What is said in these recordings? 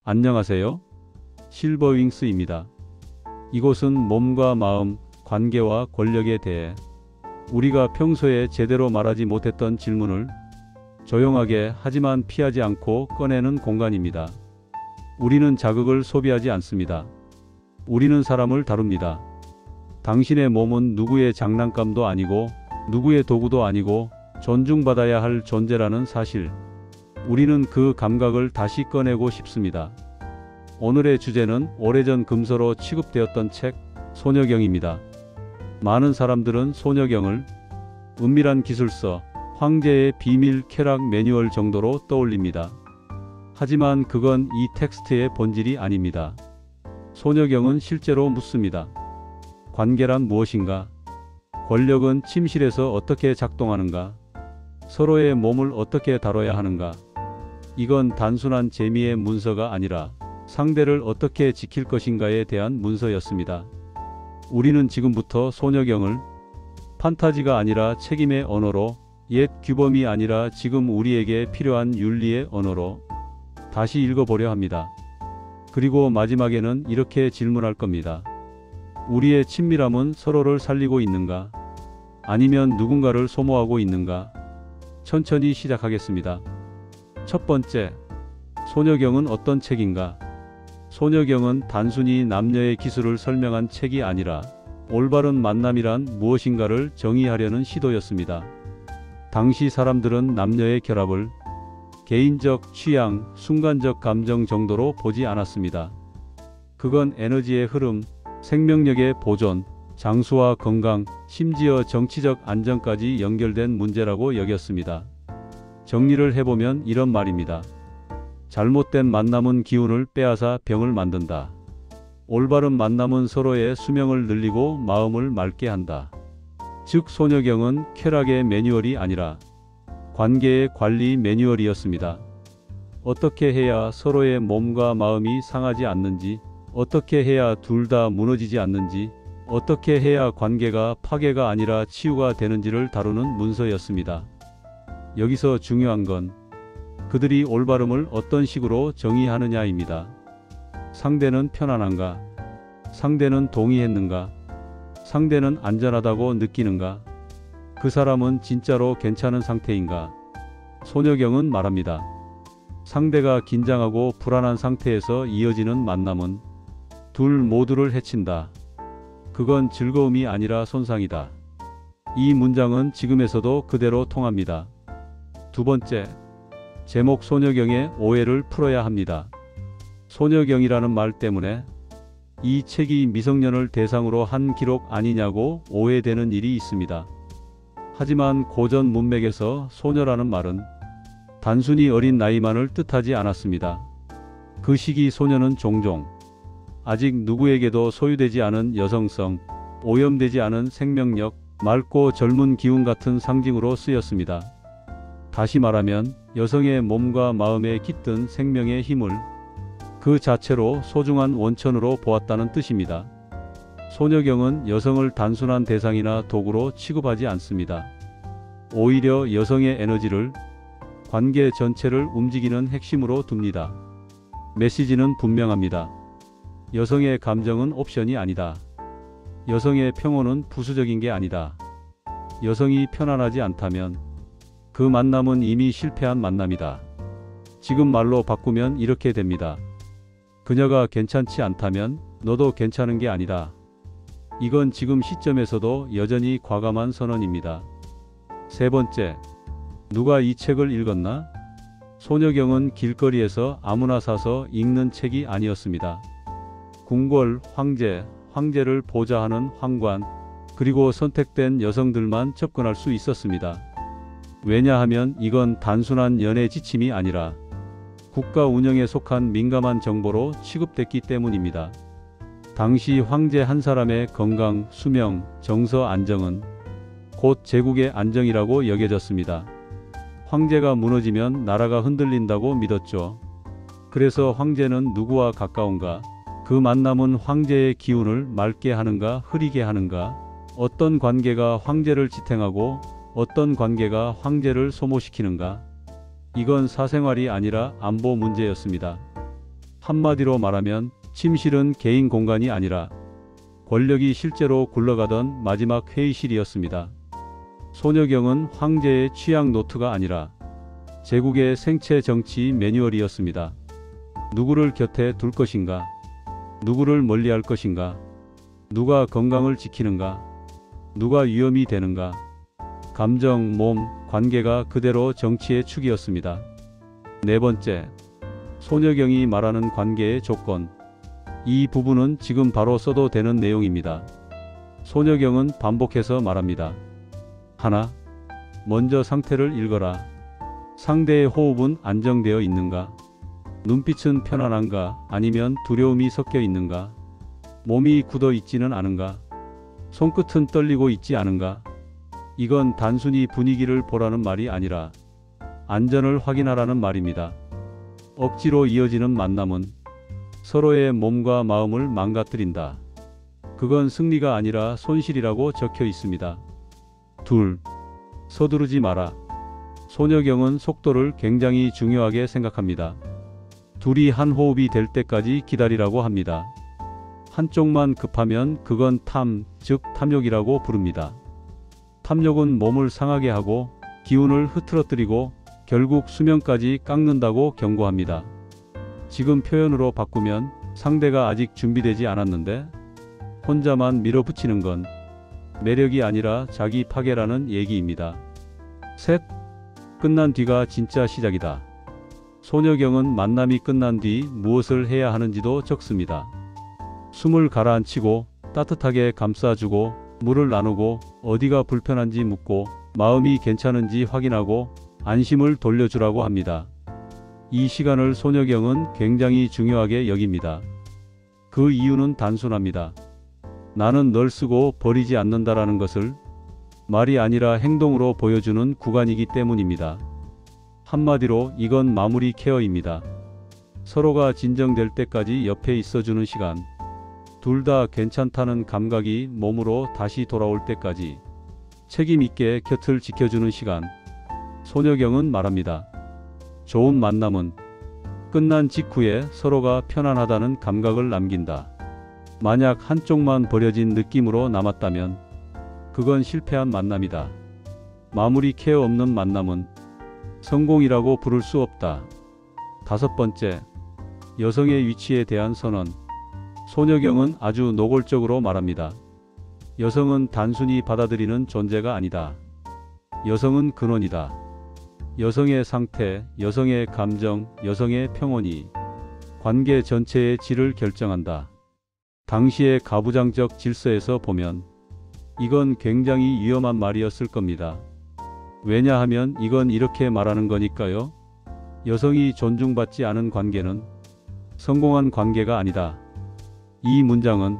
안녕하세요. 실버윙스입니다. 이곳은 몸과 마음, 관계와 권력에 대해 우리가 평소에 제대로 말하지 못했던 질문을 조용하게 하지만 피하지 않고 꺼내는 공간입니다. 우리는 자극을 소비하지 않습니다. 우리는 사람을 다룹니다. 당신의 몸은 누구의 장난감도 아니고 누구의 도구도 아니고 존중받아야 할 존재라는 사실. 우리는 그 감각을 다시 꺼내고 싶습니다. 오늘의 주제는 오래전 금서로 취급되었던 책 소녀경입니다. 많은 사람들은 소녀경을 은밀한 기술서, 황제의 비밀 쾌락 매뉴얼 정도로 떠올립니다. 하지만 그건 이 텍스트의 본질이 아닙니다. 소녀경은 실제로 묻습니다. 관계란 무엇인가? 권력은 침실에서 어떻게 작동하는가? 서로의 몸을 어떻게 다뤄야 하는가? 이건 단순한 재미의 문서가 아니라 상대를 어떻게 지킬 것인가에 대한 문서였습니다. 우리는 지금부터 소녀경을 판타지가 아니라 책임의 언어로, 옛 규범이 아니라 지금 우리에게 필요한 윤리의 언어로 다시 읽어보려 합니다. 그리고 마지막에는 이렇게 질문할 겁니다. 우리의 친밀함은 서로를 살리고 있는가? 아니면 누군가를 소모하고 있는가? 천천히 시작하겠습니다. 첫 번째, 소녀경은 어떤 책인가? 소녀경은 단순히 남녀의 기술을 설명한 책이 아니라 올바른 만남이란 무엇인가를 정의하려는 시도였습니다. 당시 사람들은 남녀의 결합을 개인적 취향, 순간적 감정 정도로 보지 않았습니다. 그건 에너지의 흐름, 생명력의 보존, 장수와 건강, 심지어 정치적 안정까지 연결된 문제라고 여겼습니다. 정리를 해보면 이런 말입니다. 잘못된 만남은 기운을 빼앗아 병을 만든다. 올바른 만남은 서로의 수명을 늘리고 마음을 맑게 한다. 즉 소녀경은 쾌락의 매뉴얼이 아니라 관계의 관리 매뉴얼이었습니다. 어떻게 해야 서로의 몸과 마음이 상하지 않는지, 어떻게 해야 둘 다 무너지지 않는지, 어떻게 해야 관계가 파괴가 아니라 치유가 되는지를 다루는 문서였습니다. 여기서 중요한 건 그들이 올바름을 어떤 식으로 정의하느냐입니다. 상대는 편안한가? 상대는 동의했는가? 상대는 안전하다고 느끼는가? 그 사람은 진짜로 괜찮은 상태인가? 소녀경은 말합니다. 상대가 긴장하고 불안한 상태에서 이어지는 만남은 둘 모두를 해친다. 그건 즐거움이 아니라 손상이다. 이 문장은 지금에서도 그대로 통합니다. 두 번째, 제목 소녀경의 오해를 풀어야 합니다. 소녀경이라는 말 때문에 이 책이 미성년을 대상으로 한 기록 아니냐고 오해되는 일이 있습니다. 하지만 고전 문맥에서 소녀라는 말은 단순히 어린 나이만을 뜻하지 않았습니다. 그 시기 소녀는 종종 아직 누구에게도 소유되지 않은 여성성, 오염되지 않은 생명력, 맑고 젊은 기운 같은 상징으로 쓰였습니다. 다시 말하면 여성의 몸과 마음에 깃든 생명의 힘을 그 자체로 소중한 원천으로 보았다는 뜻입니다. 소녀경은 여성을 단순한 대상이나 도구로 취급하지 않습니다. 오히려 여성의 에너지를 관계 전체를 움직이는 핵심으로 둡니다. 메시지는 분명합니다. 여성의 감정은 옵션이 아니다. 여성의 평온은 부수적인 게 아니다. 여성이 편안하지 않다면 그 만남은 이미 실패한 만남이다. 지금 말로 바꾸면 이렇게 됩니다. 그녀가 괜찮지 않다면 너도 괜찮은 게 아니다. 이건 지금 시점에서도 여전히 과감한 선언입니다. 세 번째, 누가 이 책을 읽었나? 소녀경은 길거리에서 아무나 사서 읽는 책이 아니었습니다. 궁궐, 황제, 황제를 보좌하는 황관, 그리고 선택된 여성들만 접근할 수 있었습니다. 왜냐하면 이건 단순한 연애 지침이 아니라 국가 운영에 속한 민감한 정보로 취급됐기 때문입니다. 당시 황제 한 사람의 건강, 수명, 정서 안정은 곧 제국의 안정이라고 여겨졌습니다. 황제가 무너지면 나라가 흔들린다고 믿었죠. 그래서 황제는 누구와 가까운가? 그 만남은 황제의 기운을 맑게 하는가, 흐리게 하는가? 어떤 관계가 황제를 지탱하고 어떤 관계가 황제를 소모시키는가? 이건 사생활이 아니라 안보 문제였습니다. 한마디로 말하면 침실은 개인 공간이 아니라 권력이 실제로 굴러가던 마지막 회의실이었습니다. 소녀경은 황제의 취향 노트가 아니라 제국의 생체 정치 매뉴얼이었습니다. 누구를 곁에 둘 것인가? 누구를 멀리할 것인가? 누가 건강을 지키는가? 누가 위험이 되는가? 감정, 몸, 관계가 그대로 정치의 축이었습니다. 네 번째, 소녀경이 말하는 관계의 조건. 이 부분은 지금 바로 써도 되는 내용입니다. 소녀경은 반복해서 말합니다. 하나, 먼저 상태를 읽어라. 상대의 호흡은 안정되어 있는가? 눈빛은 편안한가? 아니면 두려움이 섞여 있는가? 몸이 굳어 있지는 않은가? 손끝은 떨리고 있지 않은가? 이건 단순히 분위기를 보라는 말이 아니라 안전을 확인하라는 말입니다. 억지로 이어지는 만남은 서로의 몸과 마음을 망가뜨린다. 그건 승리가 아니라 손실이라고 적혀 있습니다. 둘, 서두르지 마라. 소녀경은 속도를 굉장히 중요하게 생각합니다. 둘이 한 호흡이 될 때까지 기다리라고 합니다. 한쪽만 급하면 그건 즉 탐욕이라고 부릅니다. 탐욕은 몸을 상하게 하고 기운을 흐트러뜨리고 결국 수명까지 깎는다고 경고합니다. 지금 표현으로 바꾸면 상대가 아직 준비되지 않았는데 혼자만 밀어붙이는 건 매력이 아니라 자기 파괴라는 얘기입니다. 셋, 끝난 뒤가 진짜 시작이다. 소녀경은 만남이 끝난 뒤 무엇을 해야 하는지도 적습니다. 숨을 가라앉히고 따뜻하게 감싸주고 물을 나누고 어디가 불편한지 묻고 마음이 괜찮은지 확인하고 안심을 돌려주라고 합니다. 이 시간을 소녀경은 굉장히 중요하게 여깁니다. 그 이유는 단순합니다. 나는 널 쓰고 버리지 않는다라는 것을 말이 아니라 행동으로 보여주는 구간이기 때문입니다. 한마디로 이건 마무리 케어입니다. 서로가 진정될 때까지 옆에 있어주는 시간. 둘 다 괜찮다는 감각이 몸으로 다시 돌아올 때까지 책임 있게 곁을 지켜주는 시간. 소녀경은 말합니다. 좋은 만남은 끝난 직후에 서로가 편안하다는 감각을 남긴다. 만약 한쪽만 버려진 느낌으로 남았다면 그건 실패한 만남이다. 마무리 케어 없는 만남은 성공이라고 부를 수 없다. 다섯 번째, 여성의 위치에 대한 선언. 소녀경은 아주 노골적으로 말합니다. 여성은 단순히 받아들이는 존재가 아니다. 여성은 근원이다. 여성의 상태, 여성의 감정, 여성의 평온이 관계 전체의 질을 결정한다. 당시의 가부장적 질서에서 보면 이건 굉장히 위험한 말이었을 겁니다. 왜냐하면 이건 이렇게 말하는 거니까요. 여성이 존중받지 않은 관계는 성공한 관계가 아니다. 이 문장은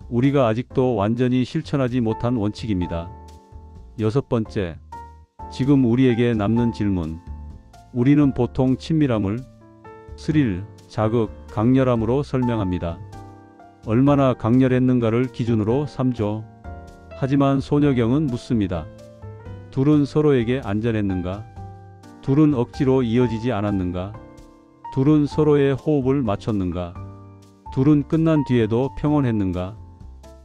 우리가 아직도 완전히 실천하지 못한 원칙입니다. 여섯 번째, 지금 우리에게 남는 질문. 우리는 보통 친밀함을 스릴, 자극, 강렬함으로 설명합니다. 얼마나 강렬했는가를 기준으로 삼죠. 하지만 소녀경은 묻습니다. 둘은 서로에게 안전했는가? 둘은 억지로 이어지지 않았는가? 둘은 서로의 호흡을 맞췄는가? 둘은 끝난 뒤에도 평온했는가?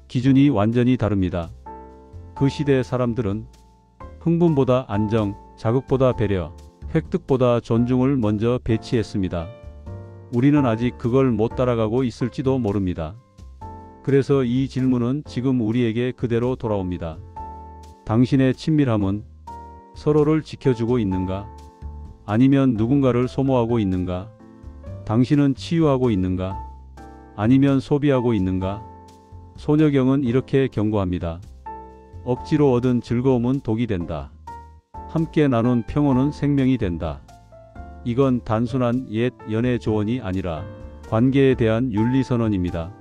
기준이 완전히 다릅니다. 그 시대의 사람들은 흥분보다 안정, 자극보다 배려, 획득보다 존중을 먼저 배치했습니다. 우리는 아직 그걸 못 따라가고 있을지도 모릅니다. 그래서 이 질문은 지금 우리에게 그대로 돌아옵니다. 당신의 친밀함은 서로를 지켜주고 있는가? 아니면 누군가를 소모하고 있는가? 당신은 치유하고 있는가? 아니면 소비하고 있는가? 소녀경은 이렇게 경고합니다. 억지로 얻은 즐거움은 독이 된다. 함께 나눈 평온은 생명이 된다. 이건 단순한 옛 연애 조언이 아니라 관계에 대한 윤리선언입니다.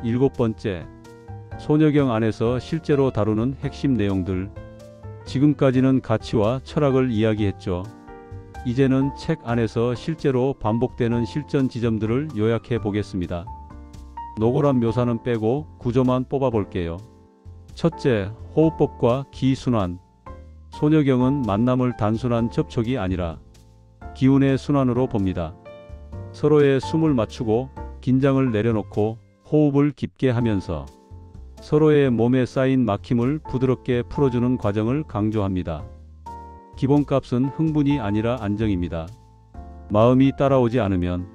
일곱 번째, 소녀경 안에서 실제로 다루는 핵심 내용들. 지금까지는 가치와 철학을 이야기했죠. 이제는 책 안에서 실제로 반복되는 실전 지점들을 요약해 보겠습니다. 노골한 묘사는 빼고 구조만 뽑아 볼게요. 첫째, 호흡법과 기순환. 소녀경은 만남을 단순한 접촉이 아니라 기운의 순환으로 봅니다. 서로의 숨을 맞추고 긴장을 내려놓고 호흡을 깊게 하면서 서로의 몸에 쌓인 막힘을 부드럽게 풀어주는 과정을 강조합니다. 기본값은 흥분이 아니라 안정입니다. 마음이 따라오지 않으면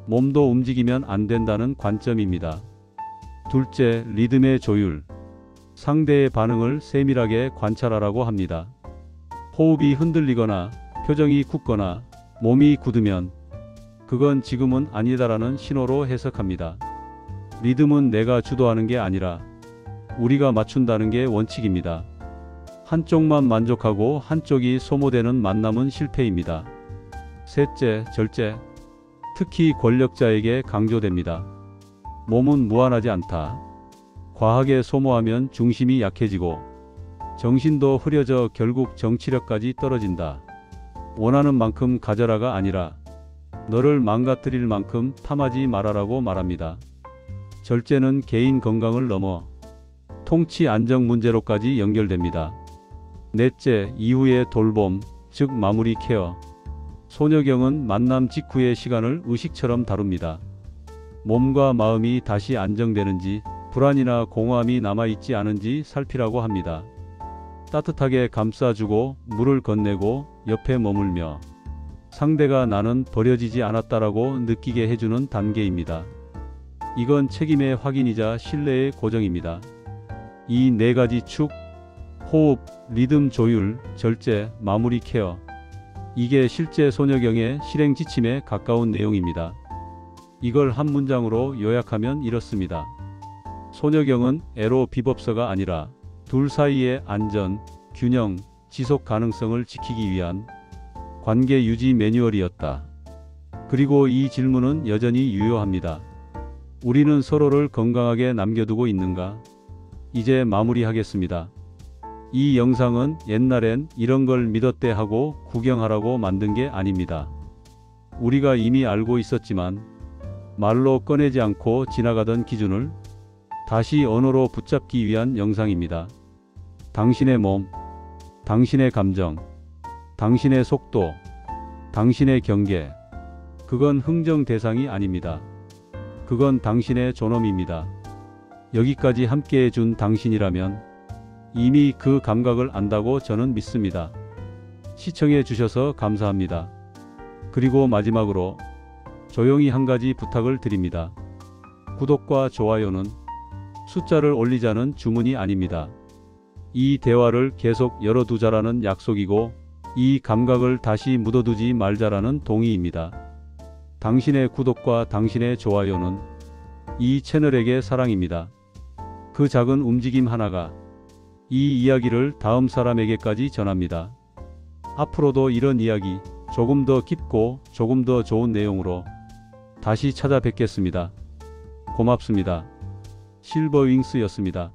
몸도 움직이면 안 된다는 관점입니다. 둘째, 리듬의 조율. 상대의 반응을 세밀하게 관찰하라고 합니다. 호흡이 흔들리거나 표정이 굳거나 몸이 굳으면 그건 지금은 아니다라는 신호로 해석합니다. 리듬은 내가 주도하는 게 아니라 우리가 맞춘다는 게 원칙입니다. 한쪽만 만족하고 한쪽이 소모되는 만남은 실패입니다. 셋째, 절제. 특히 권력자에게 강조됩니다. 몸은 무한하지 않다. 과하게 소모하면 중심이 약해지고 정신도 흐려져 결국 정치력까지 떨어진다. 원하는 만큼 가져라가 아니라 너를 망가뜨릴 만큼 탐하지 말아라고 말합니다. 절제는 개인 건강을 넘어 통치 안정 문제로까지 연결됩니다. 넷째, 이후의 돌봄, 즉 마무리 케어. 손여경은 만남 직후의 시간을 의식처럼 다룹니다. 몸과 마음이 다시 안정되는지, 불안이나 공허함이 남아있지 않은지 살피라고 합니다. 따뜻하게 감싸주고 물을 건네고 옆에 머물며 상대가 나는 버려지지 않았다라고 느끼게 해주는 단계입니다. 이건 책임의 확인이자 신뢰의 고정입니다. 이 네 가지 축, 호흡, 리듬 조율, 절제, 마무리 케어. 이게 실제 손여경의 실행 지침에 가까운 내용입니다. 이걸 한 문장으로 요약하면 이렇습니다. 손여경은 애로 비법서가 아니라 둘 사이의 안전, 균형, 지속 가능성을 지키기 위한 관계 유지 매뉴얼이었다. 그리고 이 질문은 여전히 유효합니다. 우리는 서로를 건강하게 남겨두고 있는가? 이제 마무리하겠습니다. 이 영상은 옛날엔 이런 걸 믿었대 하고 구경하라고 만든 게 아닙니다. 우리가 이미 알고 있었지만 말로 꺼내지 않고 지나가던 기준을 다시 언어로 붙잡기 위한 영상입니다. 당신의 몸, 당신의 감정, 당신의 속도, 당신의 경계. 그건 흥정 대상이 아닙니다. 그건 당신의 존엄입니다. 여기까지 함께 해준 당신이라면 이미 그 감각을 안다고 저는 믿습니다. 시청해 주셔서 감사합니다. 그리고 마지막으로 조용히 한 가지 부탁을 드립니다. 구독과 좋아요는 숫자를 올리자는 주문이 아닙니다. 이 대화를 계속 열어두자라는 약속이고 이 감각을 다시 묻어두지 말자라는 동의입니다. 당신의 구독과 당신의 좋아요는 이 채널에게 사랑입니다. 그 작은 움직임 하나가 이 이야기를 다음 사람에게까지 전합니다. 앞으로도 이런 이야기 조금 더 깊고 조금 더 좋은 내용으로 다시 찾아뵙겠습니다. 고맙습니다. 실버윙스였습니다.